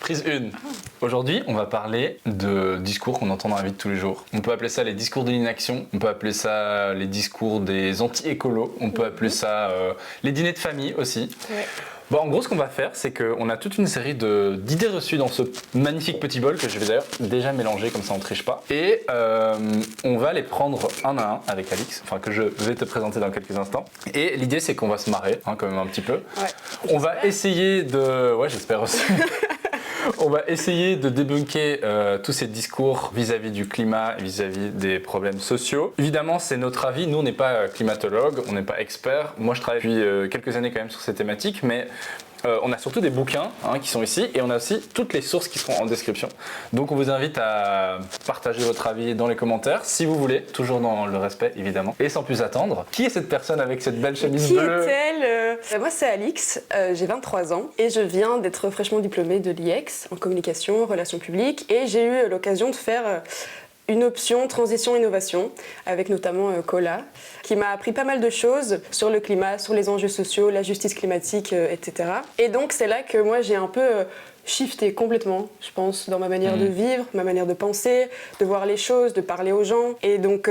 Prise 1. Aujourd'hui, on va parler de discours qu'on entend dans la vie de tous les jours. On peut appeler ça les discours de l'inaction, on peut appeler ça les discours des anti-écolos, on peut appeler ça les dîners de famille aussi. Ouais. Bon, en gros, ce qu'on va faire, c'est qu'on a toute une série d'idées reçues dans ce magnifique petit bol que je vais d'ailleurs déjà mélanger, comme ça on ne triche pas. Et on va les prendre un à un avec Alix, enfin que je vais te présenter dans quelques instants. Et l'idée, c'est qu'on va se marrer, quand même un petit peu. Ouais. On va essayer de... Ouais, j'espère aussi. On va essayer de débunker tous ces discours vis-à-vis du climat et vis-à-vis des problèmes sociaux. Évidemment, c'est notre avis. Nous, on n'est pas climatologue, on n'est pas expert. Moi, je travaille depuis quelques années quand même sur ces thématiques, mais on a surtout des bouquins qui sont ici et on a aussi toutes les sources qui seront en description. Donc, on vous invite à partager votre avis dans les commentaires si vous voulez, toujours dans le respect évidemment. Et sans plus attendre, qui est cette personne avec cette belle chemise bleue? Qui est-elle? Moi, c'est Alix, j'ai 23 ans et je viens d'être fraîchement diplômée de l'IEX en communication, relations publiques et j'ai eu l'occasion de faire une option transition-innovation avec notamment Cola qui m'a appris pas mal de choses sur le climat, sur les enjeux sociaux, la justice climatique, etc. Et donc c'est là que moi j'ai un peu shifté complètement, je pense, dans ma manière de vivre, ma manière de penser, de voir les choses, de parler aux gens. Et donc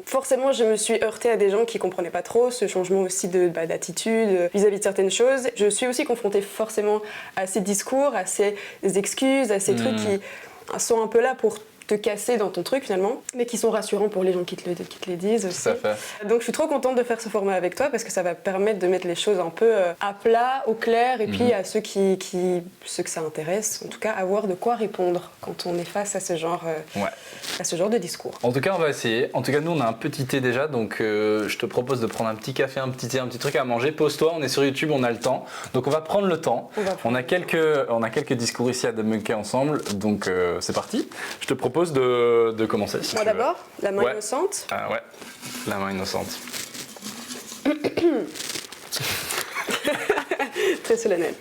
forcément je me suis heurtée à des gens qui comprenaient pas trop ce changement aussi d'attitude vis-à-vis de certaines choses. Je suis aussi confrontée forcément à ces discours, à ces excuses, à ces trucs qui sont un peu là pour te casser dans ton truc finalement, mais qui sont rassurants pour les gens qui te les disent aussi. Tout à fait. Donc je suis trop contente de faire ce format avec toi parce que ça va permettre de mettre les choses un peu à plat, au clair, et puis à ceux ceux que ça intéresse, en tout cas avoir de quoi répondre quand on est face à ce genre, à ce genre de discours. En tout cas, on va essayer. En tout cas, nous, on a un petit thé déjà, donc je te propose de prendre un petit café, un petit thé, un petit truc à manger. Pose-toi, on est sur YouTube, on a le temps. Donc on va prendre le temps. On a quelques discours ici à débunker ensemble, donc c'est parti. Je te propose de commencer. Si Moi tu veux. d'abord, la main innocente. Ah ouais, la main innocente. Très solennel.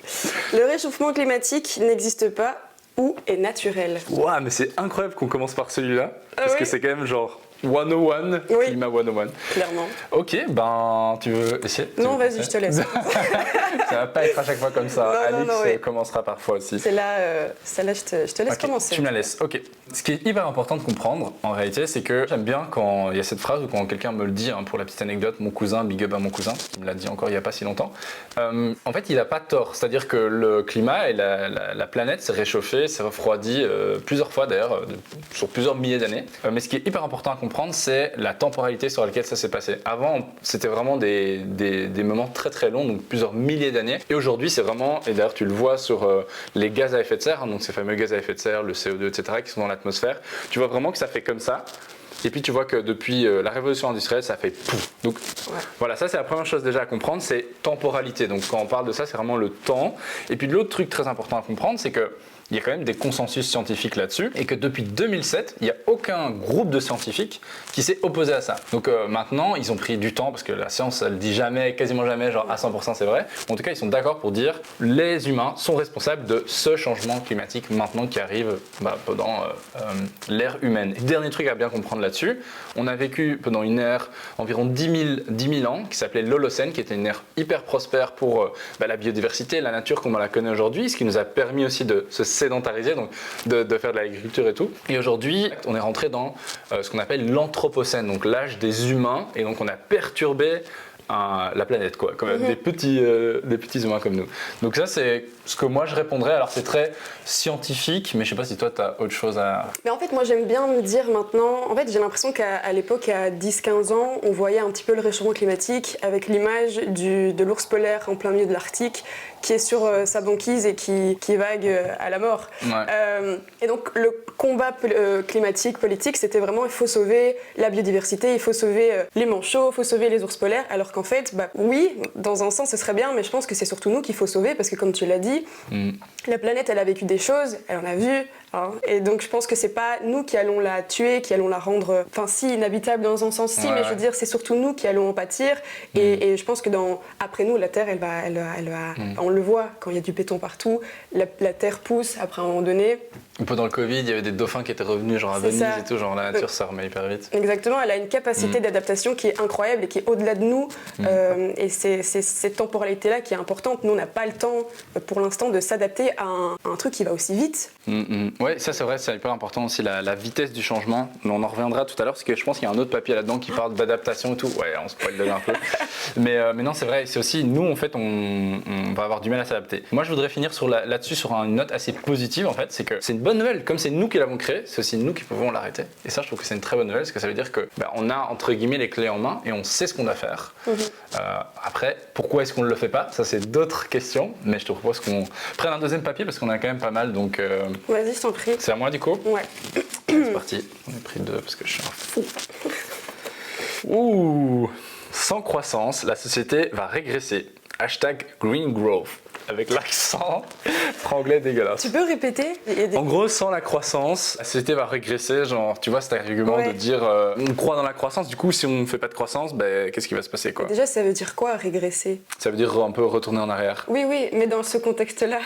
Le réchauffement climatique n'existe pas ou est naturel. Waouh, mais c'est incroyable qu'on commence par celui-là, parce que c'est quand même genre 101, climat 101. Clairement. Ok, ben tu veux essayer? Non, vas-y, je te laisse. Ça va pas être à chaque fois comme ça. Non, Alix commencera parfois aussi. Celle-là, je te laisse commencer. Tu me la laisses, ok. Ce qui est hyper important de comprendre, en réalité, c'est que j'aime bien quand il y a cette phrase ou quand quelqu'un me le dit, pour la petite anecdote, mon cousin, big up à mon cousin, qui me l'a dit encore il n'y a pas si longtemps. En fait, il n'a pas tort. C'est-à-dire que le climat et la planète s'est réchauffé, s'est refroidi plusieurs fois d'ailleurs, sur plusieurs milliers d'années. Mais ce qui est hyper important à comprendre, c'est la temporalité sur laquelle ça s'est passé. Avant, c'était vraiment des moments très très longs, donc plusieurs milliers d'années. Et aujourd'hui, c'est vraiment, et d'ailleurs tu le vois sur les gaz à effet de serre, donc ces fameux gaz à effet de serre, le CO2, etc., qui sont dans l'atmosphère, tu vois vraiment que ça fait comme ça. Et puis tu vois que depuis la révolution industrielle, ça fait pouf. Donc voilà, ça c'est la première chose déjà à comprendre, c'est temporalité. Donc quand on parle de ça, c'est vraiment le temps. Et puis l'autre truc très important à comprendre, c'est que il y a quand même des consensus scientifiques là-dessus et que depuis 2007, il n'y a aucun groupe de scientifiques qui s'est opposé à ça. Donc maintenant, ils ont pris du temps parce que la science, elle dit jamais, quasiment jamais, genre à 100% c'est vrai. En tout cas, ils sont d'accord pour dire les humains sont responsables de ce changement climatique maintenant qui arrive pendant l'ère humaine. Et dernier truc à bien comprendre là-dessus, on a vécu pendant une ère environ 10 000 ans qui s'appelait l'Holocène, qui était une ère hyper prospère pour la biodiversité, la nature comme on la connaît aujourd'hui, ce qui nous a permis aussi de se sédentariser, donc de faire de l'agriculture et tout. Et aujourd'hui, on est rentré dans ce qu'on appelle l'Anthropocène, donc l'âge des humains, et donc on a perturbé la planète, quoi, comme des petits humains comme nous. Donc ça, c'est ce que moi je répondrais. Alors c'est très scientifique, mais je sais pas si toi tu as autre chose à... Mais en fait, moi j'aime bien me dire maintenant, en fait j'ai l'impression qu'à l'époque, à 10-15 ans, on voyait un petit peu le réchauffement climatique avec l'image de l'ours polaire en plein milieu de l'Arctique qui est sur sa banquise et qui vague à la mort. Et donc le combat climatique, politique, c'était vraiment il faut sauver la biodiversité, il faut sauver les manchots, il faut sauver les ours polaires, alors qu'en fait, oui, dans un sens ce serait bien, mais je pense que c'est surtout nous qu'il faut sauver parce que comme tu l'as dit, la planète elle a vécu des choses, elle en a vu, et donc je pense que c'est pas nous qui allons la tuer, qui allons la rendre, si inhabitable dans un sens, mais je veux dire c'est surtout nous qui allons en pâtir, et je pense que après nous la Terre elle va on le voit quand il y a du béton partout, la Terre pousse après un moment donné. Ou pendant le Covid, il y avait des dauphins qui étaient revenus genre à C'est Venise ça. et tout, genre la nature ça remet hyper vite. Exactement, elle a une capacité d'adaptation qui est incroyable et qui est au-delà de nous. Et c'est cette temporalité-là qui est importante. Nous, on n'a pas le temps, pour l'instant, de s'adapter à un truc qui va aussi vite. Ouais, ça c'est vrai, c'est hyper important aussi, la vitesse du changement. On en reviendra tout à l'heure, parce que je pense qu'il y a un autre papier là-dedans qui parle d'adaptation et tout. Ouais, on spoil déjà un peu. Mais non, c'est vrai, c'est aussi, nous, en fait, on va avoir du mal à s'adapter. Moi, je voudrais finir là-dessus sur une note assez positive, en fait. C'est que c'est une bonne nouvelle. Comme c'est nous qui l'avons créé, c'est aussi nous qui pouvons l'arrêter. Et ça, je trouve que c'est une très bonne nouvelle, parce que ça veut dire que on a, entre guillemets, les clés en main et on sait ce qu'on doit faire. Après, pourquoi est-ce qu'on ne le fait pas? Ça, c'est d'autres questions. Mais je te propose qu'on prenne un deuxième papier, parce qu'on a quand même pas mal. Donc, Vas-y, je t'en prie. c'est à moi, du coup? Ouais. C'est parti. On a pris 2 parce que je suis un fou. Ouh! Sans croissance, la société va régresser. Hashtag Green Growth. Avec l'accent franglais dégueulasse. Tu peux répéter? En gros, sans la croissance, la société va régresser. Genre, tu vois, cet argument de dire on croit dans la croissance, du coup, si on ne fait pas de croissance, qu'est-ce qui va se passer, quoi? Déjà, ça veut dire quoi, régresser? Ça veut dire un peu retourner en arrière. Oui, mais dans ce contexte-là.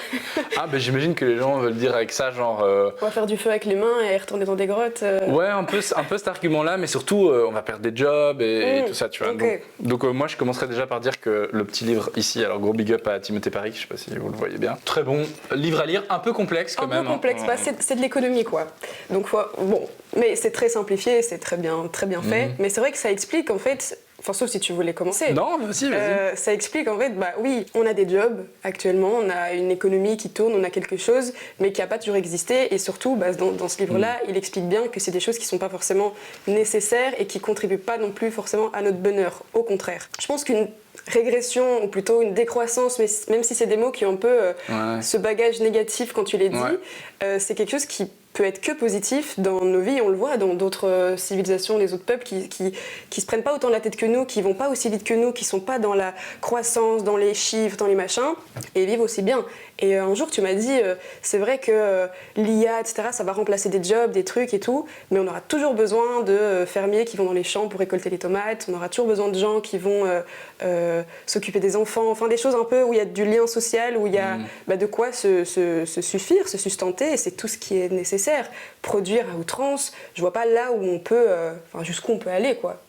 J'imagine que les gens veulent dire avec ça, genre. On va faire du feu avec les mains et retourner dans des grottes. Ouais, un peu cet argument-là, mais surtout, on va perdre des jobs et tout ça, tu vois. Okay. Donc moi, je commencerai déjà par dire que le petit livre ici, alors gros big up à Timothée Paris, je sais pas si vous le voyez bien. Très bon livre à lire, un peu complexe quand même. Un peu complexe, c'est de l'économie, quoi. Donc, bon, mais c'est très simplifié, c'est très bien fait. Mais c'est vrai que ça explique, en fait. Enfin, sauf si tu voulais commencer. Non, vas-y. Ça explique en fait, oui, on a des jobs actuellement, on a une économie qui tourne, on a quelque chose, mais qui n'a pas toujours existé. Et surtout, dans ce livre-là, il explique bien que c'est des choses qui ne sont pas forcément nécessaires et qui ne contribuent pas non plus forcément à notre bonheur. Au contraire. Je pense qu'une régression, ou plutôt une décroissance, mais même si c'est des mots qui ont un peu ce bagage négatif quand tu les dis, c'est quelque chose qui peut être que positif dans nos vies. On le voit dans d'autres civilisations, les autres peuples qui se prennent pas autant la tête que nous, qui vont pas aussi vite que nous, qui sont pas dans la croissance, dans les chiffres, dans les machins, et vivent aussi bien. Et un jour, tu m'as dit, c'est vrai que l'IA, etc., ça va remplacer des jobs, des trucs et tout, mais on aura toujours besoin de fermiers qui vont dans les champs pour récolter les tomates, on aura toujours besoin de gens qui vont s'occuper des enfants, enfin des choses un peu où il y a du lien social, où il y a de quoi se suffire, se sustenter, et c'est tout ce qui est nécessaire. Produire à outrance, je vois pas là où on peut, jusqu'où on peut aller, quoi.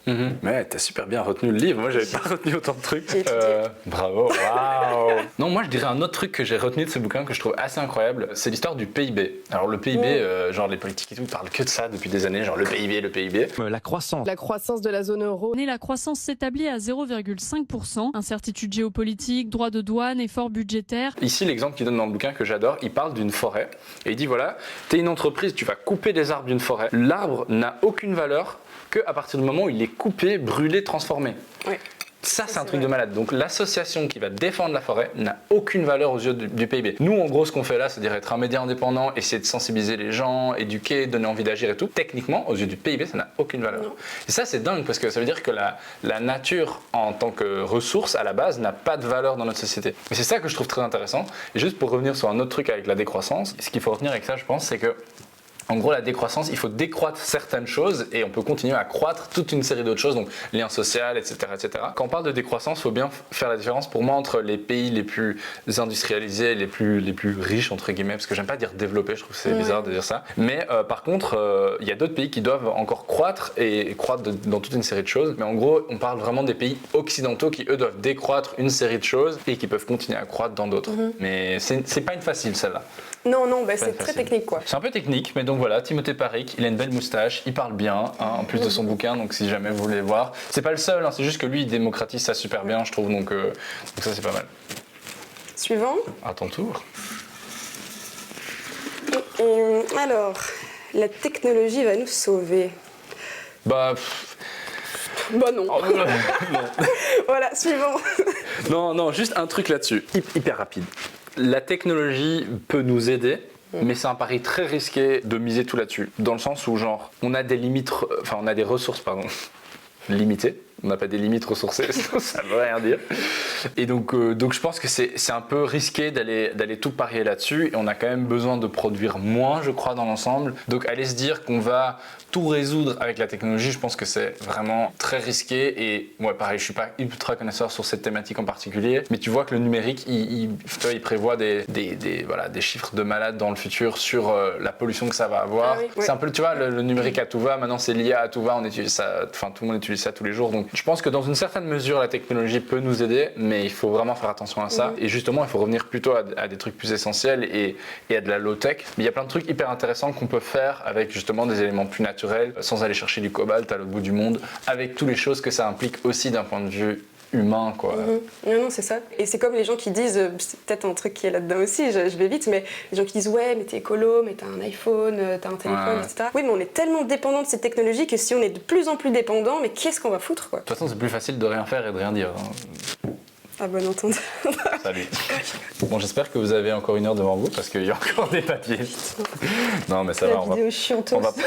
Mais t'as super bien retenu le livre, moi j'avais pas retenu autant de trucs. J'ai étudié. Bravo, waouh. Non, moi je dirais un autre truc que j'ai retenu de ce bouquin que je trouve assez incroyable, c'est l'histoire du PIB. Alors le PIB, genre les politiques et tout parlent que de ça depuis des années, genre le PIB. La croissance. La croissance de la zone euro. La croissance s'établit à 0,5%. Incertitude géopolitique, droits de douane, efforts budgétaires. Ici, l'exemple qu'il donne dans le bouquin que j'adore, il parle d'une forêt et il dit voilà, t'es une entreprise, tu vas couper des arbres d'une forêt. L'arbre n'a aucune valeur qu'à partir du moment où il est coupé, brûlé, transformé. Oui. Ça, c'est un truc de malade. Donc, l'association qui va défendre la forêt n'a aucune valeur aux yeux du PIB. Nous, en gros, ce qu'on fait là, c'est-à-dire être un média indépendant, essayer de sensibiliser les gens, éduquer, donner envie d'agir et tout. Techniquement, aux yeux du PIB, ça n'a aucune valeur. Non. Et ça, c'est dingue parce que ça veut dire que la nature, en tant que ressource, à la base, n'a pas de valeur dans notre société. Et c'est ça que je trouve très intéressant. Et juste pour revenir sur un autre truc avec la décroissance, ce qu'il faut retenir avec ça, je pense, c'est que en gros, la décroissance, il faut décroître certaines choses et on peut continuer à croître toute une série d'autres choses, donc lien social, etc., etc. Quand on parle de décroissance, il faut bien faire la différence pour moi entre les pays les plus industrialisés, les plus riches, entre guillemets, parce que j'aime pas dire développés, je trouve que c'est bizarre de dire ça. Mais par contre, il y a d'autres pays qui doivent encore croître et croître dans toute une série de choses. Mais en gros, on parle vraiment des pays occidentaux qui, eux, doivent décroître une série de choses et qui peuvent continuer à croître dans d'autres. Mais c'est pas une facile, celle-là. Non, c'est très technique, quoi. C'est un peu technique, mais donc voilà, Timothée Paris, il a une belle moustache, il parle bien, en plus de son bouquin, donc si jamais vous voulez voir. C'est pas le seul, c'est juste que lui, il démocratise ça super bien, je trouve, donc ça c'est pas mal. Suivant. À ton tour. Alors, la technologie va nous sauver. Non. Non. Voilà, suivant. Non, juste un truc là-dessus, hyper rapide. La technologie peut nous aider, mais c'est un pari très risqué de miser tout là-dessus. Dans le sens où, genre, on a des limites, on a des ressources, limitées. On n'a pas des limites ressourcées, ça veut rien dire. Et donc je pense que c'est un peu risqué d'aller tout parier là-dessus. Et on a quand même besoin de produire moins, je crois, dans l'ensemble. Donc aller se dire qu'on va tout résoudre avec la technologie, je pense que c'est vraiment très risqué. Et ouais, pareil, je suis pas ultra connaisseur sur cette thématique en particulier, mais tu vois que le numérique, il prévoit des chiffres de malade dans le futur sur la pollution que ça va avoir. Ah oui, c'est un peu, tu vois, le numérique à tout va. Maintenant, c'est l'IA à tout va. On utilise ça, enfin tout le monde utilise ça tous les jours. Donc, je pense que dans une certaine mesure, la technologie peut nous aider, mais il faut vraiment faire attention à ça. Et justement, il faut revenir plutôt à des trucs plus essentiels et à de la low tech. Mais il y a plein de trucs hyper intéressants qu'on peut faire avec justement des éléments plus naturels, sans aller chercher du cobalt à l'autre bout du monde, avec toutes les choses que ça implique aussi d'un point de vue humain, quoi. Non, c'est ça. Et c'est comme les gens qui disent, c'est peut-être un truc qui est là-dedans aussi, je vais vite, mais les gens qui disent ouais, mais t'es écolo, mais t'as un iPhone, t'as un téléphone, etc. Oui, mais on est tellement dépendant de ces technologies que si on est de plus en plus dépendant, mais qu'est-ce qu'on va foutre, quoi? De toute façon, c'est plus facile de rien faire et de rien dire. Ah, bon entente. Salut. Bon, j'espère que vous avez encore 1 heure devant vous parce qu'il y a encore des papiers. Non, mais ça va.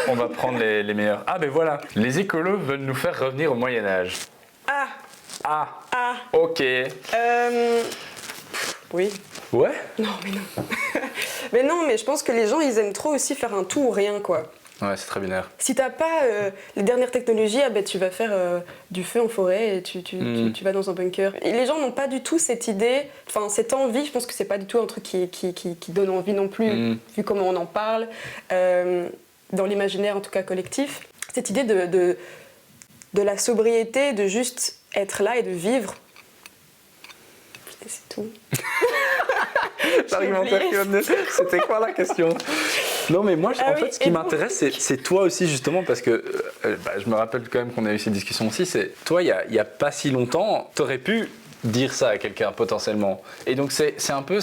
On va prendre les meilleurs. Ah, ben voilà. Les écolos veulent nous faire revenir au Moyen-Âge. Ah. Ok. Oui. Ouais. Non, mais non. Mais non, mais je pense que les gens, ils aiment trop aussi faire un tout ou rien, quoi. Ouais, c'est très binaire. Si t'as pas les dernières technologies, tu vas faire du feu en forêt et tu vas dans un bunker. Et les gens n'ont pas du tout cette idée, enfin cette envie, je pense que c'est pas du tout un truc qui donne envie non plus, vu comment on en parle, dans l'imaginaire en tout cas collectif. Cette idée de la sobriété, de juste être là et de vivre. Et c'est tout. L'argumentaire qui va venir. C'était quoi la question? Non, mais moi, en fait, ce qui m'intéresse, c'est toi aussi, justement, parce que je me rappelle quand même qu'on a eu cette discussion aussi. C'est toi, il y a pas si longtemps, t'aurais pu dire ça à quelqu'un potentiellement. Et donc c'est un peu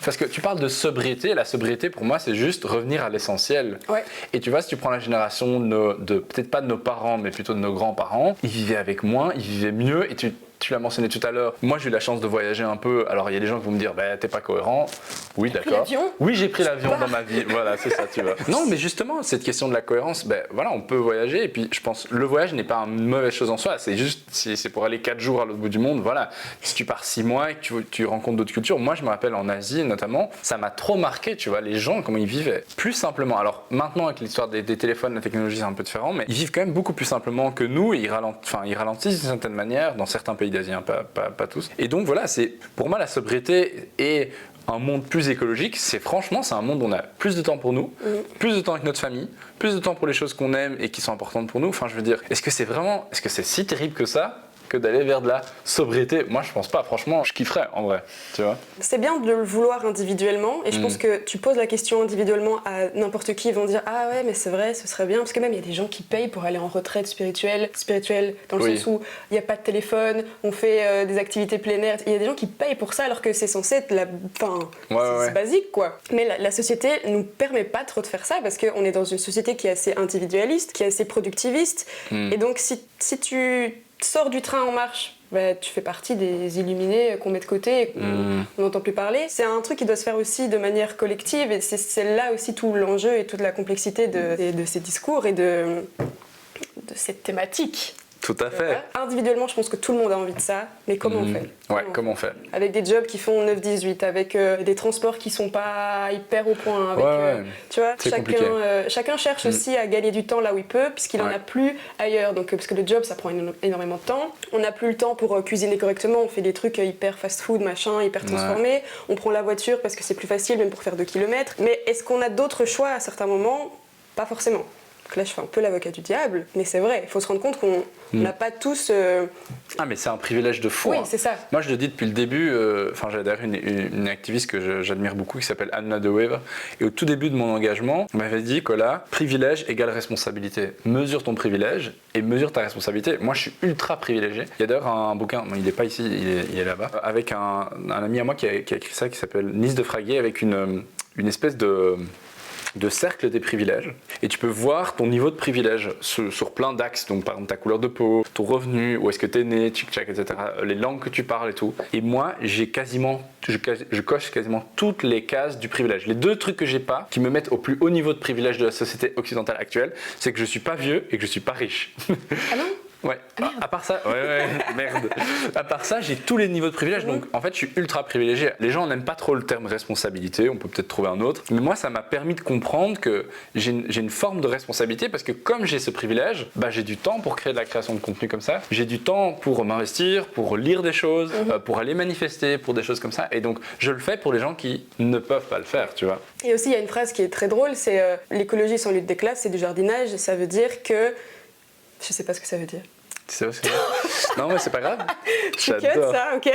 parce que tu parles de sobriété. La sobriété, pour moi, c'est juste revenir à l'essentiel. Ouais. Et tu vois, si tu prends la génération peut-être pas de nos parents, mais plutôt de nos grands-parents, ils vivaient avec moins, ils vivaient mieux. Et tu l'as mentionné tout à l'heure, moi j'ai eu la chance de voyager un peu. Alors il y a des gens qui vont me dire, t'es pas cohérent. Oui, d'accord. Oui, j'ai pris l'avion dans ma vie. Voilà, c'est ça, tu vois. Non, mais justement, cette question de la cohérence, voilà, on peut voyager. Et puis je pense, le voyage n'est pas une mauvaise chose en soi. C'est juste, c'est pour aller 4 jours à l'autre bout du monde. Voilà. Si tu pars 6 mois et que tu rencontres d'autres cultures, moi je me rappelle en Asie notamment, ça m'a trop marqué, tu vois, les gens, comment ils vivaient. Plus simplement. Alors maintenant, avec l'histoire des téléphones, la technologie, c'est un peu différent, mais ils vivent quand même beaucoup plus simplement que nous. Et ils ralentissent d'une certaine manière dans certains pays d'Asie, hein, pas tous. Et donc voilà, c'est pour moi la sobriété et un monde plus écologique, c'est un monde où on a plus de temps pour nous, plus de temps avec notre famille, plus de temps pour les choses qu'on aime et qui sont importantes pour nous. Enfin, je veux dire, est-ce que c'est si terrible que ça, que d'aller vers de la sobriété? Moi, je pense pas. Franchement, je kifferais, en vrai, tu vois. C'est bien de le vouloir individuellement, et je pense que tu poses la question individuellement à n'importe qui, ils vont dire ah ouais, mais c'est vrai, ce serait bien, parce que même il y a des gens qui payent pour aller en retraite spirituelle dans le sens où il n'y a pas de téléphone, on fait des activités plein air. Il y a des gens qui payent pour ça alors que c'est censé être c'est basique, quoi. Mais la société nous permet pas trop de faire ça parce qu'on est dans une société qui est assez individualiste, qui est assez productiviste, et donc si tu sors du train en marche, tu fais partie des illuminés qu'on met de côté et qu'on n'entend plus parler. C'est un truc qui doit se faire aussi de manière collective, et c'est là aussi tout l'enjeu et toute la complexité de ces discours et de cette thématique. Tout à fait. Individuellement, je pense que tout le monde a envie de ça, mais comment on fait? Comment on fait? Avec des jobs qui font 9-18, avec des transports qui sont pas hyper au point, avec, tu vois, chacun cherche aussi à gagner du temps là où il peut, puisqu'il en a plus ailleurs. Donc, parce que le job, ça prend énormément de temps. On n'a plus le temps pour cuisiner correctement, on fait des trucs hyper fast-food, machin, hyper transformés. On prend la voiture parce que c'est plus facile, même pour faire 2 km. Mais est-ce qu'on a d'autres choix à certains moments? Pas forcément. Donc là, je fais un peu l'avocat du diable, mais c'est vrai, il faut se rendre compte qu'on n'a pas tous... Ah, mais c'est un privilège de fou. Oui, c'est ça. Moi, je le dis depuis le début, j'ai d'ailleurs une activiste que j'admire beaucoup qui s'appelle Anna de Wever. Et au tout début de mon engagement, on m'avait dit que là, privilège égale responsabilité. Mesure ton privilège et mesure ta responsabilité. Moi, je suis ultra privilégié. Il y a d'ailleurs un bouquin, il n'est pas ici, il est là-bas, avec un ami à moi qui a écrit ça, qui s'appelle Nice de Fraguier, avec une espèce de cercle des privilèges, et tu peux voir ton niveau de privilège sur plein d'axes, donc par exemple ta couleur de peau, ton revenu, où est-ce que tu es né, tchic-tchac, etc., les langues que tu parles et tout. Et moi, je coche quasiment toutes les cases du privilège. Les 2 trucs que j'ai pas, qui me mettent au plus haut niveau de privilège de la société occidentale actuelle, c'est que je suis pas vieux et que je suis pas riche. Ah non? Ouais, à part ça, merde. À part ça, j'ai tous les niveaux de privilèges, donc en fait, je suis ultra privilégié. Les gens n'aiment pas trop le terme responsabilité, on peut peut-être trouver un autre, mais moi, ça m'a permis de comprendre que j'ai une forme de responsabilité parce que comme j'ai ce privilège, bah, j'ai du temps pour créer de la création de contenu comme ça, j'ai du temps pour m'investir, pour lire des choses, pour aller manifester, pour des choses comme ça, et donc je le fais pour les gens qui ne peuvent pas le faire, tu vois. Et aussi, il y a une phrase qui est très drôle, c'est l'écologie sans lutte des classes, c'est du jardinage, ça veut dire que... Je sais pas ce que ça veut dire. Tu sais aussi. Non, mais c'est pas grave. Tu cut ça, ok.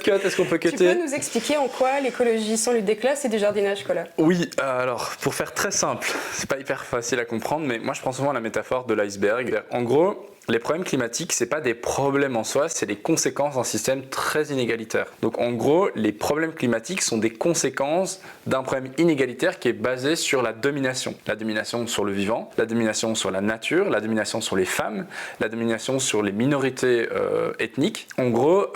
Cut, est-ce qu'on peut cutter? Tu peux nous expliquer en quoi l'écologie sans lutte des classes, c'est du jardinage, Colas? Oui, alors, pour faire très simple, c'est pas hyper facile à comprendre, mais moi je prends souvent la métaphore de l'iceberg. En gros, les problèmes climatiques, c'est pas des problèmes en soi, c'est les conséquences d'un système très inégalitaire. Donc en gros, les problèmes climatiques sont des conséquences d'un problème inégalitaire qui est basé sur la domination. La domination sur le vivant, la domination sur la nature, la domination sur les femmes, la domination sur les minorités ethniques. En gros,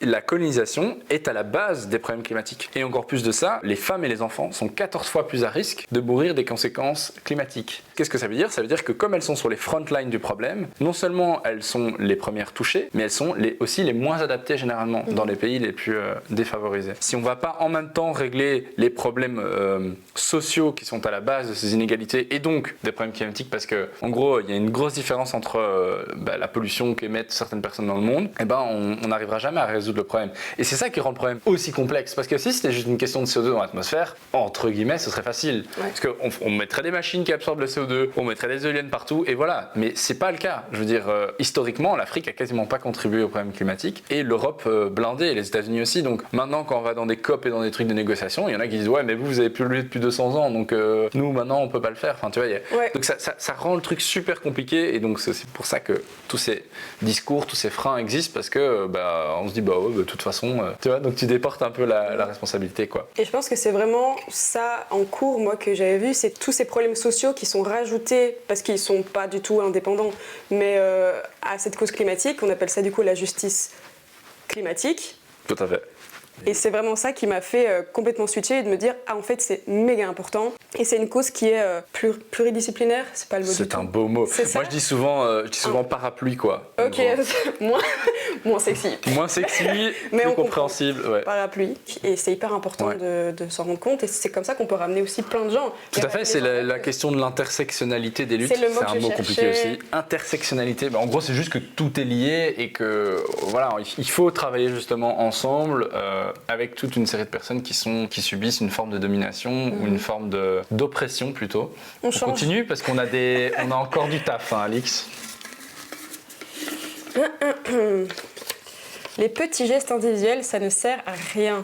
la colonisation est à la base des problèmes climatiques. Et encore plus de ça, les femmes et les enfants sont 14 fois plus à risque de mourir des conséquences climatiques. Qu'est-ce que ça veut dire? Ça veut dire que comme elles sont sur les front lines du problème, non seulement elles sont les premières touchées, mais elles sont aussi les moins adaptées généralement dans les pays les plus défavorisés. Si on ne va pas en même temps régler les problèmes sociaux qui sont à la base de ces inégalités et donc des problèmes climatiques, parce que en gros il y a une grosse différence entre la pollution qu'émettent certaines personnes dans le monde, et on n'arrivera jamais à résoudre le problème. Et c'est ça qui rend le problème aussi complexe, parce que si c'était juste une question de CO2 dans l'atmosphère, entre guillemets, ce serait facile. Ouais. Parce qu'on mettrait des machines qui absorbent le CO2, on mettrait des éoliennes partout, et voilà. Mais c'est pas le cas. Je veux dire, historiquement, l'Afrique a quasiment pas contribué au problème climatique, et l'Europe blindée, et les États-Unis aussi. Donc maintenant, quand on va dans des COP et dans des trucs de négociation, il y en a qui disent ouais, mais vous avez pollué depuis 200 ans, donc nous maintenant on peut pas le faire. Enfin, tu vois, donc ça rend le truc super compliqué, et donc c'est pour ça que tous ces discours, tous ces freins existent, parce que on se dit de toute façon, tu vois, donc tu déportes un peu la responsabilité, quoi. Et je pense que c'est vraiment ça en cours, moi, que j'avais vu, c'est tous ces problèmes sociaux qui sont rajoutés, parce qu'ils sont pas du tout indépendants, mais à cette cause climatique, on appelle ça du coup la justice climatique. Tout à fait. Et c'est vraiment ça qui m'a fait complètement switcher et de me dire en fait c'est méga important et c'est une cause qui est pluridisciplinaire, c'est pas le mot du tout. C'est un beau mot. Moi je dis souvent parapluie, quoi. Ok, moins sexy. Moins sexy, mais plus compréhensible. Ouais. Parapluie. Et c'est hyper important de s'en rendre compte et c'est comme ça qu'on peut ramener aussi plein de gens. Tout à fait, c'est la question de l'intersectionnalité des luttes. C'est un mot compliqué aussi. Intersectionnalité, en gros c'est juste que tout est lié et que voilà, il faut travailler justement ensemble avec toute une série de personnes qui subissent une forme de domination ou une forme d'oppression plutôt. On continue parce qu'on a encore du taf, hein, Alix. Les petits gestes individuels, ça ne sert à rien.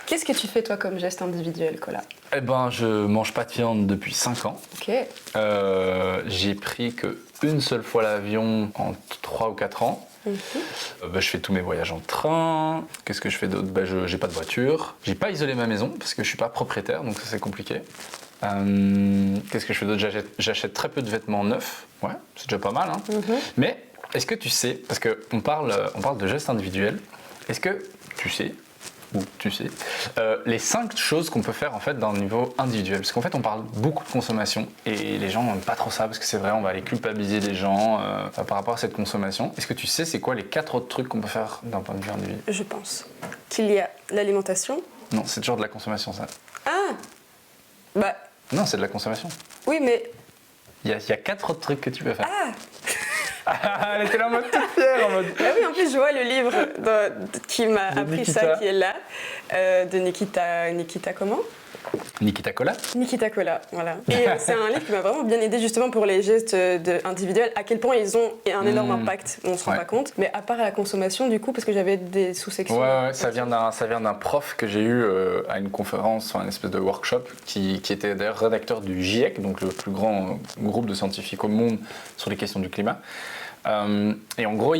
Qu'est-ce que tu fais toi comme geste individuel, Colas? Eh ben, je mange pas de viande depuis 5 ans. Ok. J'ai pris qu'une seule fois l'avion en 3 ou 4 ans. Je fais tous mes voyages en train. Qu'est-ce que je fais d'autre? J'ai pas de voiture. J'ai pas isolé ma maison parce que je suis pas propriétaire, donc ça c'est compliqué. Qu'est-ce que je fais d'autre? J'achète très peu de vêtements neufs. Ouais, c'est déjà pas mal. Hein. Mais est-ce que tu sais, parce qu'on parle de gestes individuels, est-ce que tu sais les 5 choses qu'on peut faire en fait d'un niveau individuel, parce qu'en fait on parle beaucoup de consommation et les gens n'aiment pas trop ça parce que c'est vrai, on va aller culpabiliser les gens par rapport à cette consommation. Est-ce que tu sais c'est quoi les 4 autres trucs qu'on peut faire d'un point de vue individuel? Je pense qu'il y a l'alimentation. Non, c'est toujours de la consommation ça. Ah. Non, c'est de la consommation. Oui, mais il y a 4 autres trucs que tu peux faire. Elle était là en mode toute fière, en mode... Ah oui, en plus je vois le livre qui m'a appris Nikita. Ça, qui est là, de Nikita comment? Nikita Cola. Nikita Cola, voilà. Et c'est un livre qui m'a vraiment bien aidé justement pour les gestes individuels, à quel point ils ont un énorme impact, on se rend pas compte. Mais à part la consommation du coup, parce que j'avais des sous-sections. Ouais, ça vient d'un prof que j'ai eu à une conférence, une espèce de workshop, qui était d'ailleurs rédacteur du GIEC, donc le plus grand groupe de scientifiques au monde sur les questions du climat. Et en gros,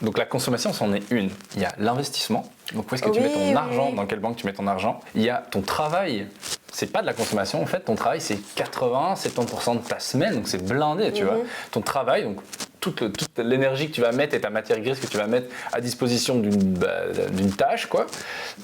donc la consommation, c'en est une. Il y a l'investissement. Donc où est-ce que tu mets ton argent, dans quelle banque tu mets ton argent. Il y a ton travail. C'est pas de la consommation en fait. Ton travail, c'est 80-70% de ta semaine, donc c'est blindé, tu vois. Ton travail, donc toute l'énergie que tu vas mettre et ta matière grise que tu vas mettre à disposition d'une tâche, quoi.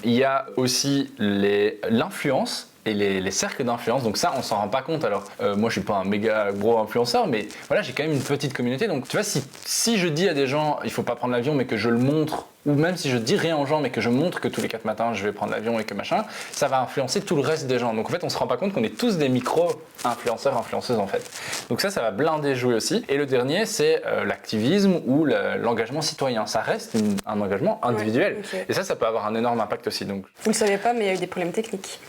Il y a aussi l'influence et les cercles d'influence. Donc ça, on s'en rend pas compte. Alors, moi, je suis pas un méga gros influenceur, mais voilà, j'ai quand même une petite communauté. Donc, tu vois, si je dis à des gens, il faut pas prendre l'avion, mais que je le montre, ou même si je dis rien aux gens, mais que je montre que tous les 4 matins, je vais prendre l'avion et que machin, ça va influencer tout le reste des gens. Donc, en fait, on se rend pas compte qu'on est tous des micro-influenceurs, influenceuses, en fait. Donc ça va blinder jouer aussi. Et le dernier, c'est l'activisme ou l'engagement citoyen. Ça reste un engagement individuel. Ouais, okay. Et ça peut avoir un énorme impact aussi. Donc, vous le savez pas, mais il y a eu des problèmes techniques.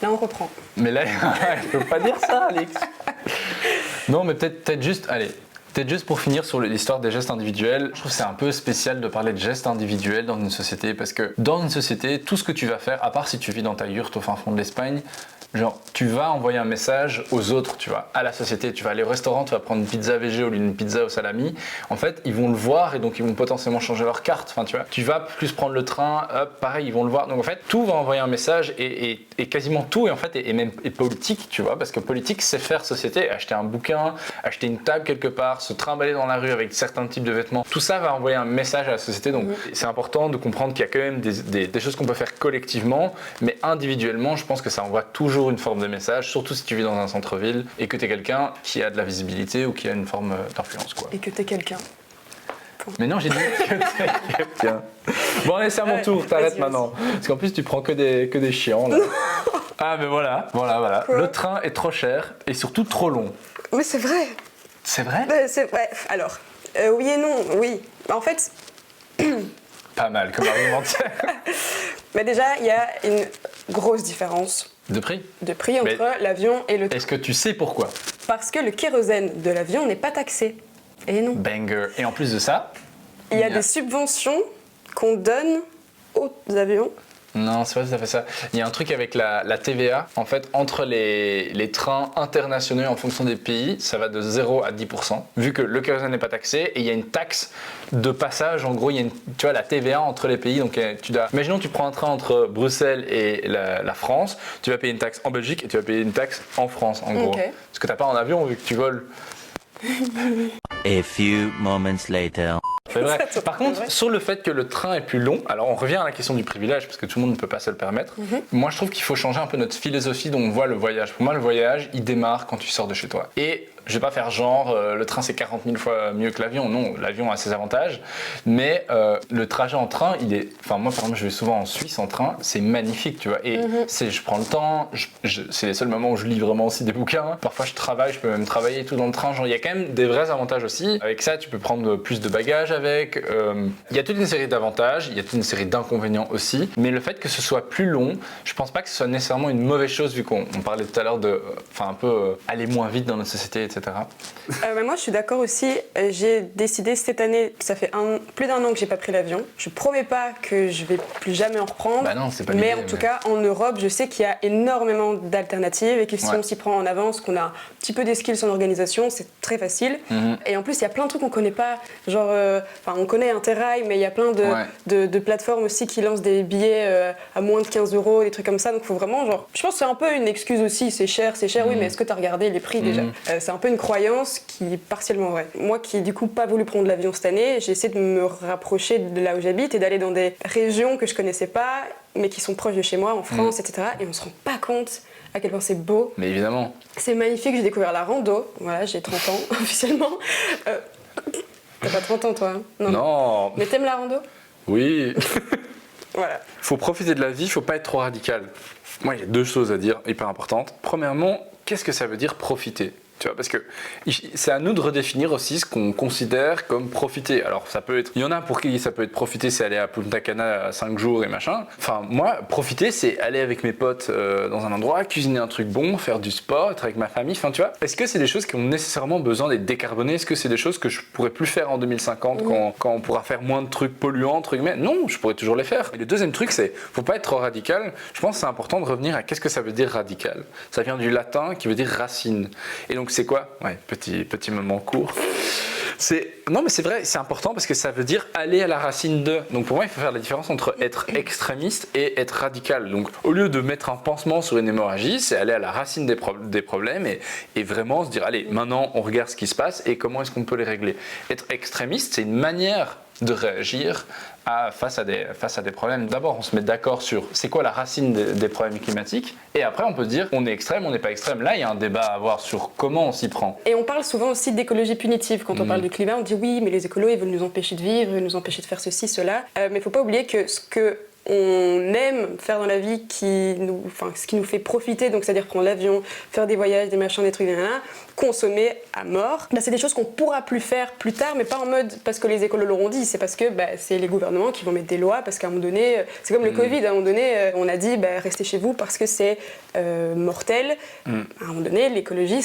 Là, on reprend. mais là, il faut pas dire ça, Alix. Non, mais peut-être juste, allez, peut-être juste pour finir sur l'histoire des gestes individuels, je trouve que c'est un peu spécial de parler de gestes individuels dans une société, parce que dans une société, tout ce que tu vas faire, à part si tu vis dans ta yurte au fin fond de l'Espagne, genre, tu vas envoyer un message aux autres, tu vois, à la société. Tu vas aller au restaurant, tu vas prendre une pizza végé au lieu d'une pizza au salami. En fait, ils vont le voir et donc ils vont potentiellement changer leur carte. Enfin, tu vois, tu vas plus prendre le train, hop, pareil, ils vont le voir. Donc en fait, tout va envoyer un message et quasiment tout, et en fait, est politique, tu vois, parce que politique, c'est faire société. Acheter un bouquin, acheter une table quelque part, se trimballer dans la rue avec certains types de vêtements. Tout ça va envoyer un message à la société. Donc c'est important de comprendre qu'il y a quand même des choses qu'on peut faire collectivement, mais individuellement, je pense que ça envoie toujours une forme de message, surtout si tu vis dans un centre-ville et que tu es quelqu'un qui a de la visibilité ou qui a une forme d'influence, quoi. Et que t'es quelqu'un. Mais non, j'ai dit que t'es quelqu'un. Bon, allez, c'est à mon tour, t'arrêtes maintenant. Parce qu'en plus, tu prends que des chiants, là. Ah, mais voilà. Quoi? Le train est trop cher et surtout trop long. Mais c'est vrai. C'est vrai? C'est vrai. Alors, oui et non, oui. En fait... Pas mal comme argumentaire. Mais déjà, il y a une grosse différence De prix entre l'avion et le train. Est-ce que tu sais pourquoi? Parce que le kérosène de l'avion n'est pas taxé. Et non. Banger. Et en plus de ça, il y a des subventions qu'on donne aux avions. Non, c'est pas tout à fait ça. Il y a un truc avec la TVA. En fait, entre les trains internationaux en fonction des pays, ça va de 0 à 10%. Vu que le kérosène n'est pas taxé et il y a une taxe de passage. En gros, il y a tu vois, la TVA entre les pays. Donc, imaginons tu prends un train entre Bruxelles et la France. Tu vas payer une taxe en Belgique et tu vas payer une taxe en France, en gros. Okay. Ce que tu n'as pas en avion vu que tu voles. A few moments later. C'est vrai. Par contre, sur le fait que le train est plus long, alors on revient à la question du privilège, parce que tout le monde ne peut pas se le permettre. Moi, je trouve qu'il faut changer un peu notre philosophie dont on voit le voyage. Pour moi, le voyage, il démarre quand tu sors de chez toi. Et je vais pas faire genre, le train c'est 40 000 fois mieux que l'avion. Non, l'avion a ses avantages. Mais le trajet en train, enfin moi, par exemple, je vais souvent en Suisse en train, c'est magnifique, tu vois. Et je prends le temps, c'est les seuls moments où je lis vraiment aussi des bouquins. Parfois, je travaille, je peux même travailler et tout dans le train. Genre, il y a quand même des vrais avantages aussi. Avec ça, tu peux prendre plus de bagages avec. Il y a toute une série d'avantages, il y a toute une série d'inconvénients aussi. Mais le fait que ce soit plus long, je pense pas que ce soit nécessairement une mauvaise chose, vu qu'on parlait tout à l'heure de, enfin un peu aller moins vite dans notre société, etc. Moi, je suis d'accord aussi. J'ai décidé cette année, ça fait plus d'un an que j'ai pas pris l'avion. Je promets pas que je vais plus jamais en reprendre. Bah non, c'est pas mais l'idée, en tout cas, en Europe, je sais qu'il y a énormément d'alternatives et que si on s'y prend en avance, qu'on a un petit peu des skills en organisation, c'est très facile. Et en plus, il y a plein de trucs qu'on connaît pas. Genre, on connaît Interrail, mais il y a plein de plateformes aussi qui lancent des billets à moins de 15 €, des trucs comme ça. Donc, il faut vraiment, genre, je pense que c'est un peu une excuse aussi. C'est cher, oui, mais est-ce que tu as regardé les prix déjà? C'est un peu une croyance qui est partiellement vraie. Moi qui du coup pas voulu prendre l'avion cette année, j'ai essayé de me rapprocher de là où j'habite et d'aller dans des régions que je connaissais pas, mais qui sont proches de chez moi, en France, etc. Et on se rend pas compte à quel point c'est beau. Mais évidemment. C'est magnifique, j'ai découvert la rando. Voilà, j'ai 30 ans officiellement. T'as pas 30 ans toi, hein? Non. Mais t'aimes la rando? Oui. Voilà. Faut profiter de la vie, faut pas être trop radical. Moi, il y a 2 choses à dire hyper importantes. Premièrement, qu'est-ce que ça veut dire profiter? Tu vois, parce que c'est à nous de redéfinir aussi ce qu'on considère comme profiter. Alors ça peut être, il y en a pour qui ça peut être profiter, c'est aller à Punta Cana à 5 jours et machin. Enfin moi, profiter c'est aller avec mes potes dans un endroit, cuisiner un truc bon, faire du sport, être avec ma famille. Enfin tu vois, est-ce que c'est des choses qui ont nécessairement besoin d'être décarbonées? Est-ce que c'est des choses que je pourrais plus faire en 2050 quand on pourra faire moins de trucs polluants entre guillemets? Non, je pourrais toujours les faire. Et le deuxième truc c'est, faut pas être trop radical. Je pense que c'est important de revenir à qu'est-ce que ça veut dire radical. Ça vient du latin qui veut dire racine. Et donc c'est quoi? Ouais, petit moment court. Non mais c'est vrai, c'est important parce que ça veut dire aller à la racine de. Donc pour moi il faut faire la différence entre être extrémiste et être radical. Donc au lieu de mettre un pansement sur une hémorragie, c'est aller à la racine des problèmes et vraiment se dire allez maintenant on regarde ce qui se passe et comment est-ce qu'on peut les régler. Être extrémiste c'est une manière de réagir face à des problèmes. D'abord, on se met d'accord sur c'est quoi la racine des problèmes climatiques, et après on peut se dire on est extrême, on n'est pas extrême. Là, il y a un débat à avoir sur comment on s'y prend. Et on parle souvent aussi d'écologie punitive. Quand on parle du climat, on dit oui, mais les écolos, ils veulent nous empêcher de vivre, ils veulent nous empêcher de faire ceci, cela. Mais il ne faut pas oublier que ce qu'on aime faire dans la vie, ce qui nous fait profiter, donc c'est-à-dire prendre l'avion, faire des voyages, des machins, des trucs, consommer à mort, c'est des choses qu'on pourra plus faire plus tard, mais pas en mode parce que les écolos l'auront dit, c'est parce que c'est les gouvernements qui vont mettre des lois, parce qu'à un moment donné, c'est comme le Covid, à un moment donné, on a dit restez chez vous parce que c'est mortel. À un moment donné, l'écologie...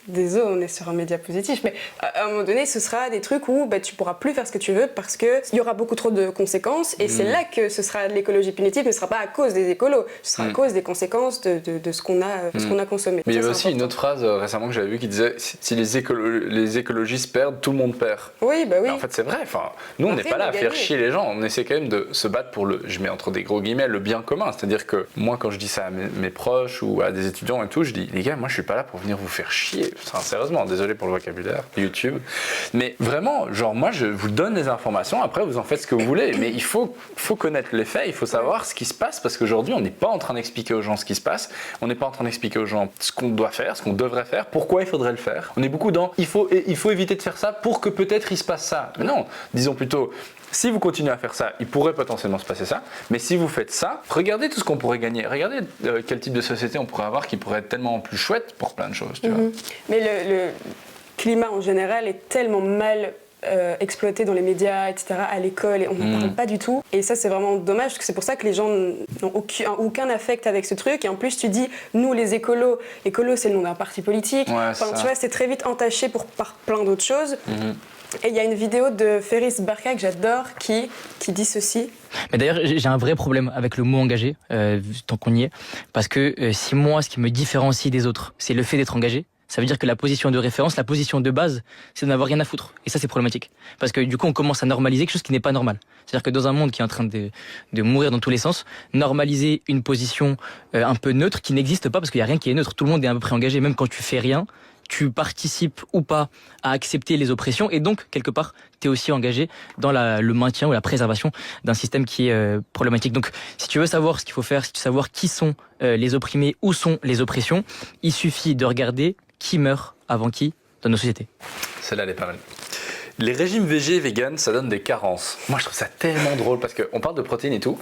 Désolé, on est sur un média positif, mais à un moment donné, ce sera des trucs où tu pourras plus faire ce que tu veux parce qu'il y aura beaucoup trop de conséquences, et c'est là que ce sera de l'écologie punitive, mais ce ne sera pas à cause des écolos, ce sera à cause des conséquences de ce qu'on a consommé. Mais il y avait aussi une autre phrase récemment que j'avais vue qui disait si les écologistes perdent, tout le monde perd. Oui, oui. Mais en fait, c'est vrai. Nous, on n'est pas là à faire chier les gens, on essaie quand même de se battre pour je mets entre des gros guillemets, le bien commun. C'est-à-dire que moi, quand je dis ça à mes proches ou à des étudiants et tout, je dis les gars, moi je suis pas là pour venir vous faire chier. Sérieusement, désolé pour le vocabulaire, YouTube. Mais vraiment, moi je vous donne des informations, après vous en faites ce que vous voulez. Mais il faut connaître les faits, il faut savoir ce qui se passe, parce qu'aujourd'hui on n'est pas en train d'expliquer aux gens ce qui se passe, on n'est pas en train d'expliquer aux gens ce qu'on doit faire, ce qu'on devrait faire, pourquoi il faudrait le faire. On est beaucoup dans il faut éviter de faire ça pour que peut-être il se passe ça. Mais non, disons plutôt si vous continuez à faire ça, il pourrait potentiellement se passer ça. Mais si vous faites ça, regardez tout ce qu'on pourrait gagner. Regardez quel type de société on pourrait avoir qui pourrait être tellement plus chouette pour plein de choses. Tu vois. Mais le climat en général est tellement mal exploité dans les médias, etc., à l'école, et on n'en parle pas du tout. Et ça, c'est vraiment dommage, parce que c'est pour ça que les gens n'ont aucun affect avec ce truc. Et en plus, tu dis, nous, les écolos, c'est le nom d'un parti politique. Ouais, tu vois, c'est très vite entaché par plein d'autres choses. Et il y a une vidéo de Ferris Barka que j'adore qui dit ceci. Mais d'ailleurs, j'ai un vrai problème avec le mot engagé, tant qu'on y est, parce que si moi, ce qui me différencie des autres, c'est le fait d'être engagé, ça veut dire que la position de référence, la position de base, c'est de n'avoir rien à foutre. Et ça, c'est problématique. Parce que du coup, on commence à normaliser quelque chose qui n'est pas normal. C'est-à-dire que dans un monde qui est en train de mourir dans tous les sens, normaliser une position un peu neutre qui n'existe pas, parce qu'il n'y a rien qui est neutre. Tout le monde est à peu près engagé, même quand tu fais rien. Tu participes ou pas à accepter les oppressions, et donc, quelque part, tu es aussi engagé dans le maintien ou la préservation d'un système qui est problématique. Donc, si tu veux savoir ce qu'il faut faire, si tu veux savoir qui sont les opprimés, où sont les oppressions, il suffit de regarder qui meurt avant qui dans nos sociétés. Celle-là, elle est pas mal. Les régimes végé et vegan, ça donne des carences. Moi, je trouve ça tellement drôle, parce qu'on parle de protéines et tout.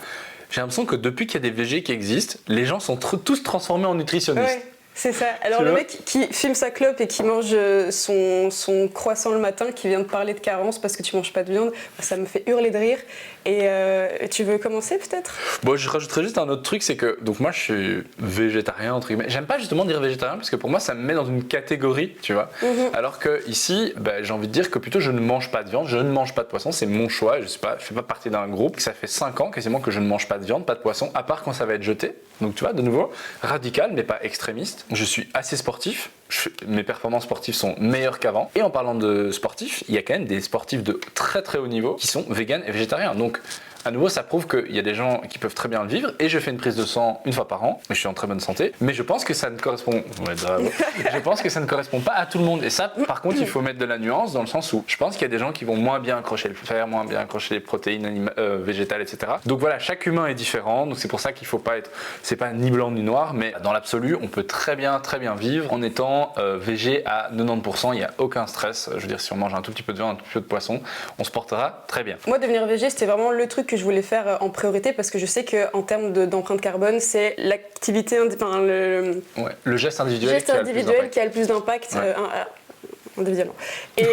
J'ai l'impression que depuis qu'il y a des végés qui existent, les gens sont tous transformés en nutritionnistes. Ouais. C'est ça. Alors le mec qui fume sa clope et qui mange son croissant le matin, qui vient de parler de carence parce que tu manges pas de viande, ça me fait hurler de rire. Et tu veux commencer peut-être ? Bon, je rajouterais juste un autre truc, c'est que donc moi je suis végétarien entre guillemets. J'aime pas justement dire végétarien parce que pour moi ça me met dans une catégorie, tu vois. Alors que ici, j'ai envie de dire que plutôt je ne mange pas de viande, je ne mange pas de poisson, c'est mon choix. Je fais pas partie d'un groupe. Ça fait 5 ans quasiment que je ne mange pas de viande, pas de poisson, à part quand ça va être jeté. Donc tu vois, de nouveau, radical mais pas extrémiste. Je suis assez sportif. Mes performances sportives sont meilleures qu'avant. Et en parlant de sportifs, il y a quand même des sportifs de très très haut niveau qui sont véganes et végétariens. Donc à nouveau, ça prouve qu'il y a des gens qui peuvent très bien le vivre. Et je fais une prise de sang une fois par an. Je suis en très bonne santé. Mais je pense que ça ne correspond. Je pense que ça ne correspond pas à tout le monde. Et ça, par contre, il faut mettre de la nuance dans le sens où je pense qu'il y a des gens qui vont moins bien accrocher le fer, moins bien accrocher les protéines végétales, etc. Donc voilà, chaque humain est différent. Donc c'est pour ça qu'il faut pas être. C'est pas ni blanc ni noir, mais dans l'absolu, on peut très bien vivre en étant végé à 90%. Il n'y a aucun stress. Je veux dire, si on mange un tout petit peu de viande, un tout petit peu de poisson, on se portera très bien. Moi, devenir végé, c'était vraiment le truc que je voulais faire en priorité parce que je sais qu'en termes d'empreinte carbone, c'est l'activité, le geste individuel, qui a le plus d'impact. Individuellement. Et,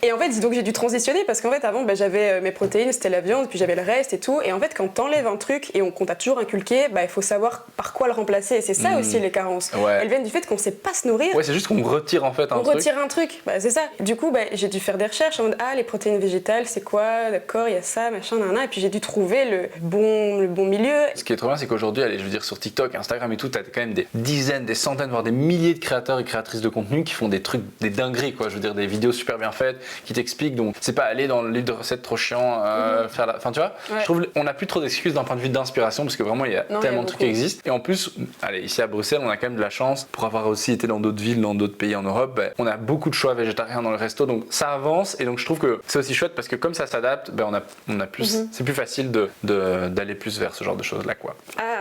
et en fait, donc j'ai dû transitionner parce qu'en fait, avant, j'avais mes protéines, c'était la viande, puis j'avais le reste et tout. Et en fait, quand t'enlèves un truc et qu'on t'a toujours inculqué, il faut savoir par quoi le remplacer. Et c'est ça aussi les carences. Ouais. Elles viennent du fait qu'on sait pas se nourrir. Ouais, c'est juste qu'on retire en fait un truc. On retire un truc, c'est ça. Du coup, j'ai dû faire des recherches en mode les protéines végétales, c'est quoi ? D'accord, il y a ça, machin, nanana. Et puis j'ai dû trouver le bon milieu. Ce qui est trop bien, c'est qu'aujourd'hui, allez, je veux dire, sur TikTok, Instagram et tout, t'as quand même des dizaines, des centaines, voire des milliers de créateurs et créatrices de contenu qui font des trucs, des dingueries, quoi. Je veux dire, des vidéos super bien faites, qui t'expliquent. Donc, c'est pas aller dans le livre de recettes trop chiant, faire la. Enfin, tu vois, je trouve qu'on n'a plus trop d'excuses d'un point de vue d'inspiration parce que vraiment, il y a tellement de trucs qui existent. Et en plus, allez, ici à Bruxelles, on a quand même de la chance pour avoir aussi été dans d'autres villes, dans d'autres pays en Europe. On a beaucoup de choix végétariens dans le resto, donc ça avance. Et donc, je trouve que c'est aussi chouette parce que comme ça s'adapte, on a plus. C'est plus facile d'aller plus vers ce genre de choses-là, quoi. Ah,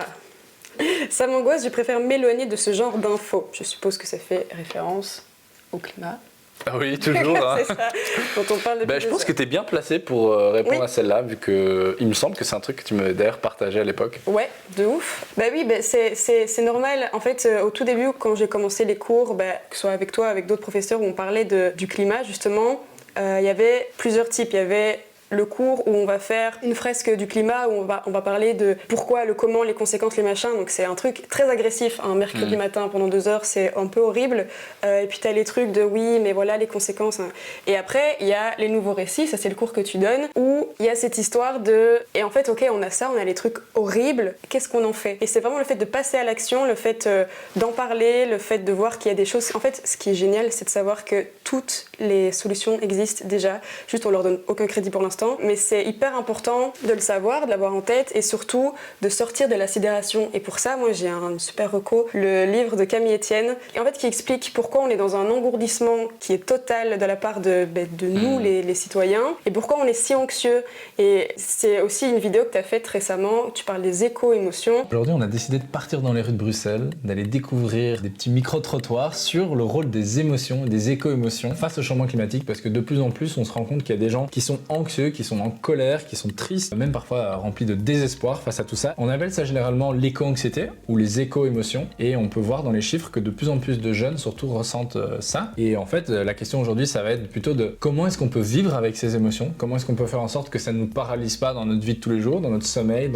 ça m'angoisse, je préfère m'éloigner de ce genre d'infos. Je suppose que ça fait référence au climat. Ah oui, toujours. Hein. C'est ça, quand on parle de je pense que tu es bien placé pour répondre à celle-là, vu que il me semble que c'est un truc que tu m'avais d'ailleurs partagé à l'époque. Ouais, de ouf. C'est normal. En fait, au tout début, quand j'ai commencé les cours, que ce soit avec toi, avec d'autres professeurs, où on parlait du climat, justement, il y avait plusieurs types. Il y avait le cours où on va faire une fresque du climat, où on va parler de pourquoi, le comment, les conséquences, les machins. Donc c'est un truc très agressif, un mercredi matin pendant 2 heures, c'est un peu horrible. Et puis t'as les trucs de oui, mais voilà les conséquences. Et après, il y a les nouveaux récits, ça c'est le cours que tu donnes, où il y a cette histoire de... Et en fait, ok, on a ça, on a les trucs horribles, qu'est-ce qu'on en fait? Et c'est vraiment le fait de passer à l'action, le fait d'en parler, le fait de voir qu'il y a des choses... En fait, ce qui est génial, c'est de savoir que toutes les solutions existent déjà, juste on leur donne aucun crédit pour l'instant. Mais c'est hyper important de le savoir, de l'avoir en tête et surtout de sortir de la sidération. Et pour ça, moi j'ai un super reco, le livre de Camille Etienne, et en fait qui explique pourquoi on est dans un engourdissement qui est total de la part de nous, les citoyens, et pourquoi on est si anxieux. Et c'est aussi une vidéo que tu as faite récemment, où tu parles des éco-émotions. Aujourd'hui, on a décidé de partir dans les rues de Bruxelles, d'aller découvrir des petits micro-trottoirs sur le rôle des émotions, des éco-émotions face au changement climatique, parce que de plus en plus, on se rend compte qu'il y a des gens qui sont anxieux, qui sont en colère, qui sont tristes, même parfois remplis de désespoir face à tout ça. On appelle ça généralement l'éco-anxiété ou les éco-émotions, et on peut voir dans les chiffres que de plus en plus de jeunes surtout ressentent ça. Et en fait, la question aujourd'hui, ça va être plutôt de comment est-ce qu'on peut vivre avec ces émotions, comment est-ce qu'on peut faire en sorte que ça ne nous paralyse pas dans notre vie de tous les jours, dans notre sommeil,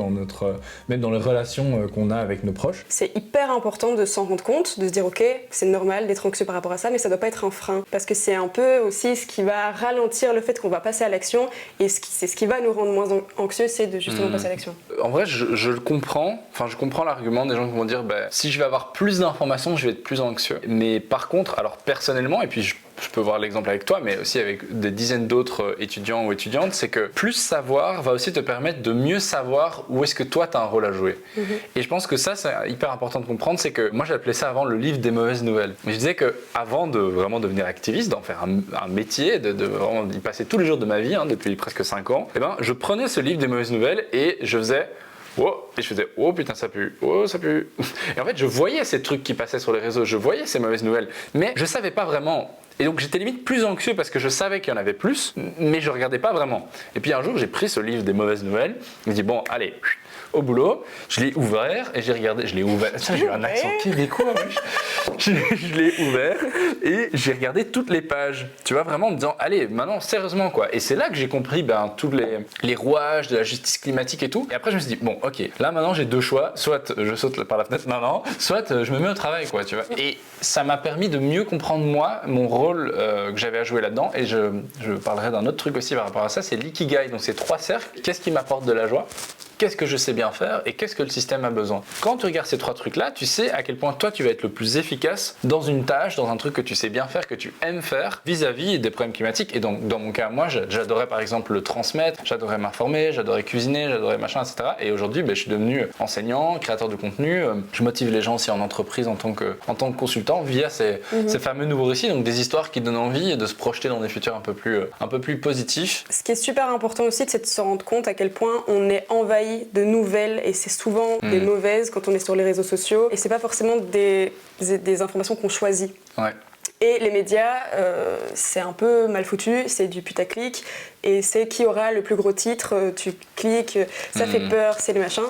même dans les relations qu'on a avec nos proches. C'est hyper important de s'en rendre compte, de se dire ok, c'est normal d'être anxieux par rapport à ça, mais ça doit pas être un frein, parce que c'est un peu aussi ce qui va ralentir le fait qu'on va passer à l'action, et c'est ce qui va nous rendre moins anxieux, c'est de justement passer à l'action. En vrai, je le comprends. Enfin, je comprends l'argument des gens qui vont dire si je vais avoir plus d'informations, je vais être plus anxieux. Mais par contre, alors personnellement, et puis je peux voir l'exemple avec toi, mais aussi avec des dizaines d'autres étudiants ou étudiantes, c'est que plus savoir va aussi te permettre de mieux savoir où est-ce que toi, tu as un rôle à jouer. Et je pense que ça, c'est hyper important de comprendre, c'est que moi, j'appelais ça avant le livre des mauvaises nouvelles. Mais je disais qu'avant de vraiment devenir activiste, d'en faire un métier, de vraiment y passer tous les jours de ma vie, depuis presque 5 ans, je prenais ce livre des mauvaises nouvelles et je faisais... Oh, et je faisais oh putain ça pue, oh ça pue. Et en fait je voyais ces trucs qui passaient sur les réseaux, je voyais ces mauvaises nouvelles, mais je savais pas vraiment. Et donc j'étais limite plus anxieux parce que je savais qu'il y en avait plus, mais je regardais pas vraiment. Et puis un jour j'ai pris ce livre des mauvaises nouvelles, je me dis bon allez, au boulot, je l'ai ouvert et j'ai regardé, j'ai eu un accent québécois, je l'ai ouvert et j'ai regardé toutes les pages, tu vois, vraiment en me disant allez maintenant sérieusement quoi. Et c'est là que j'ai compris tous les rouages de la justice climatique et tout. Et après je me suis dit bon ok, là maintenant j'ai 2 choix, soit je saute par la fenêtre maintenant, soit je me mets au travail quoi, tu vois. Et ça m'a permis de mieux comprendre moi mon rôle que j'avais à jouer là-dedans. Et je parlerai d'un autre truc aussi par rapport à ça, c'est l'ikigai. Donc c'est 3 cercles. Qu'est-ce qui m'apporte de la joie ? Qu'est-ce que je sais bien faire et qu'est-ce que le système a besoin. Quand tu regardes ces 3 trucs-là, tu sais à quel point toi tu vas être le plus efficace dans une tâche, dans un truc que tu sais bien faire, que tu aimes faire vis-à-vis des problèmes climatiques. Et donc dans mon cas, moi j'adorais par exemple le transmettre, j'adorais m'informer, j'adorais cuisiner, j'adorais machin, etc. Et aujourd'hui, je suis devenu enseignant, créateur de contenu. Je motive les gens aussi en entreprise en tant que consultant via ces fameux nouveaux récits, donc des histoires qui donnent envie de se projeter dans des futurs un peu plus positifs. Ce qui est super important aussi, c'est de se rendre compte à quel point on est envahi de nouvelles, et c'est souvent des mauvaises quand on est sur les réseaux sociaux, et c'est pas forcément des informations qu'on choisit. Ouais. Et les médias, c'est un peu mal foutu, c'est du putaclic, et c'est qui aura le plus gros titre, tu cliques, ça fait peur, c'est les machins.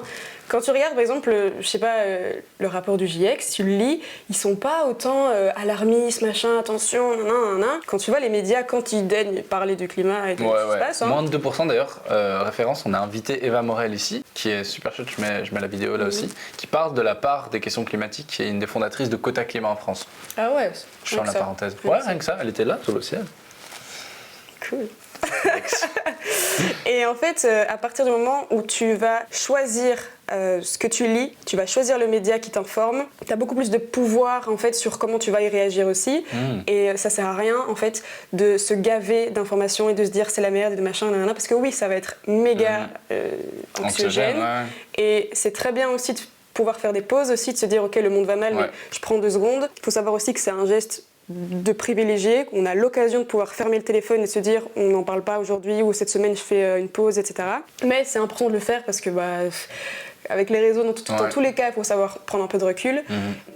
Quand tu regardes par exemple, je sais pas, le rapport du GIEC, si tu le lis, ils sont pas autant alarmistes, machin, attention, nanana. Quand tu vois les médias, quand ils daignent parler du climat et de ce qui se passe. Moins de 2% d'ailleurs, référence, on a invité Eva Morel ici, qui est super chouette, je mets la vidéo là aussi, qui parle de la part des questions climatiques, qui est une des fondatrices de Quota Climat en France. Ah ouais, je ferme la parenthèse. Ouais, rien que ça, elle était là, sous le ciel. Cool. Et en fait, à partir du moment où tu vas choisir ce que tu lis, tu vas choisir le média qui t'informe, tu as beaucoup plus de pouvoir en fait sur comment tu vas y réagir aussi. Et ça sert à rien en fait de se gaver d'informations et de se dire c'est la merde et de machin, nanana, parce que oui, ça va être méga anxiogène. Et c'est très bien aussi de pouvoir faire des pauses aussi, de se dire ok, le monde va mal, mais je prends 2 secondes. Il faut savoir aussi que c'est un geste de privilégié, qu'on a l'occasion de pouvoir fermer le téléphone et se dire on n'en parle pas aujourd'hui ou cette semaine je fais une pause, etc. Mais c'est important de le faire parce que avec les réseaux, dans tous les cas, il faut savoir prendre un peu de recul.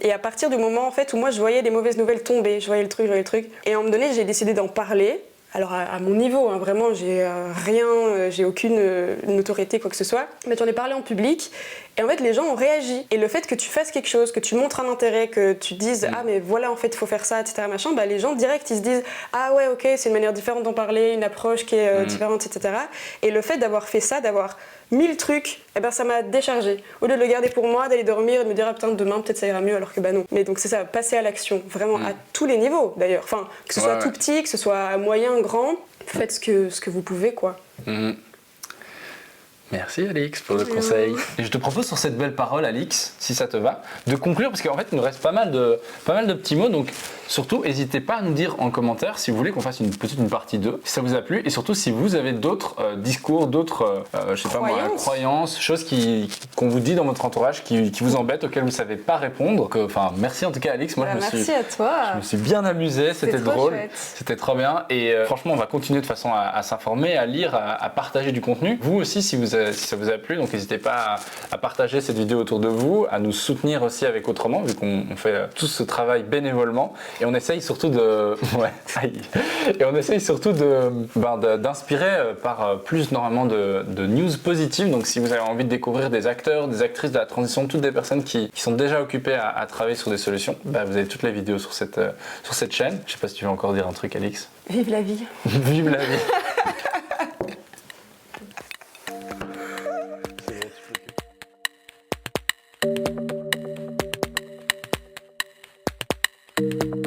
Et à partir du moment en fait, où moi je voyais des mauvaises nouvelles tomber, je voyais le truc, et à un moment donné j'ai décidé d'en parler. Alors à mon niveau, hein, vraiment, j'ai j'ai aucune autorité, quoi que ce soit. Mais j'en ai parlé en public et en fait les gens ont réagi. Et le fait que tu fasses quelque chose, que tu montres un intérêt, que tu dises ah mais voilà en fait il faut faire ça, etc. machin, les gens direct ils se disent ah ouais ok c'est une manière différente d'en parler, une approche qui est différente, etc. Et le fait d'avoir fait ça, d'avoir 1000 trucs, ça m'a déchargée. Au lieu de le garder pour moi, d'aller dormir et de me dire ah putain demain peut-être ça ira mieux alors que non. Mais donc c'est ça, passer à l'action, vraiment à tous les niveaux d'ailleurs. Enfin, que ce soit tout petit, que ce soit moyen, grand, faites ce que vous pouvez quoi. Merci Alix pour le conseil. Et je te propose sur cette belle parole Alix, si ça te va, de conclure parce qu'en fait il nous reste pas mal de petits mots, donc surtout n'hésitez pas à nous dire en commentaire si vous voulez qu'on fasse une partie 2, si ça vous a plu et surtout si vous avez d'autres discours, d'autres croyances, choses qu'on vous dit dans votre entourage qui vous embêtent, auxquelles vous ne savez pas répondre. Enfin merci en tout cas Alix, moi merci à toi. Je me suis bien amusé, c'était drôle, chouette. C'était trop bien et franchement on va continuer de façon à s'informer, à lire, à partager du contenu. Vous aussi si ça vous a plu, donc n'hésitez pas à partager cette vidéo autour de vous, à nous soutenir aussi avec Autrement, vu qu'on fait tout ce travail bénévolement, et on essaye surtout d'inspirer par plus normalement de news positives. Donc si vous avez envie de découvrir des acteurs, des actrices de la transition, toutes des personnes qui sont déjà occupées à travailler sur des solutions, vous avez toutes les vidéos sur cette chaîne. Je sais pas si tu veux encore dire un truc Alix. Vive la vie. Vive la vie. Thank you.